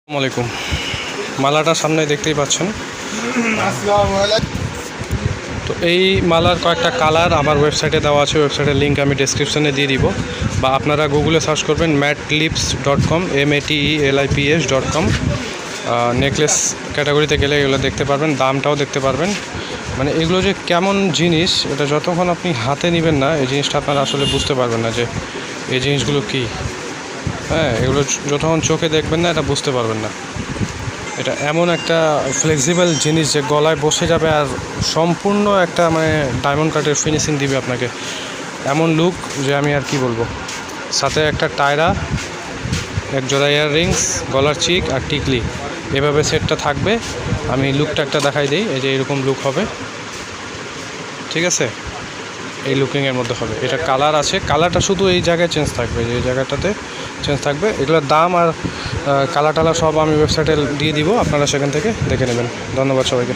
আসসালামাইকুম। মালাটা সামনে দেখতেই পাচ্ছেন। তো এই মালার কয়েকটা কালার আমার ওয়েবসাইটে দেওয়া আছে, ওয়েবসাইটের লিঙ্ক আমি ডেসক্রিপশনে দিয়ে দিব, বা আপনারা গুগলে সার্চ করবেন matlips.com matelips.com। নেকলেস ক্যাটাগরিতে গেলে এগুলো দেখতে পারবেন, দামটাও দেখতে পারবেন। মানে এগুলো যে কেমন জিনিস, এটা যতক্ষণ আপনি হাতে নেবেন না এই জিনিসটা আপনারা আসলে বুঝতে পারবেন না যে এই জিনিসগুলো কী। হ্যাঁ, এগুলো যতক্ষণ চোখে দেখবেন না এটা বুঝতে পারবেন না। এটা এমন একটা ফ্লেক্সিবল জিনিস যে গলায় বসে যাবে আর সম্পূর্ণ একটা মানে ডায়মন্ড কাটের ফিনিশিং দিবে আপনাকে, এমন লুক যে আমি আর কি বলবো। সাথে একটা টায়রা, এক জোড়া ইয়াররিংস, গলার চিক আর টিকলি, এভাবে সেটটা থাকবে। আমি লুকটা একটা দেখাই দিই, এই যে এরকম লুক হবে, ঠিক আছে? এই লুকিংয়ের মধ্যে হবে। এটা কালার আছে, কালারটা শুধু এই জায়গায় চেঞ্জ থাকবে, যে এই জায়গাটাতে চেঞ্জ থাকবে। এগুলোর দাম আর কালার টালার সব আমি ওয়েবসাইটে দিয়ে দিব, আপনারা সেখান থেকে দেখে নেবেন। ধন্যবাদ সবাইকে।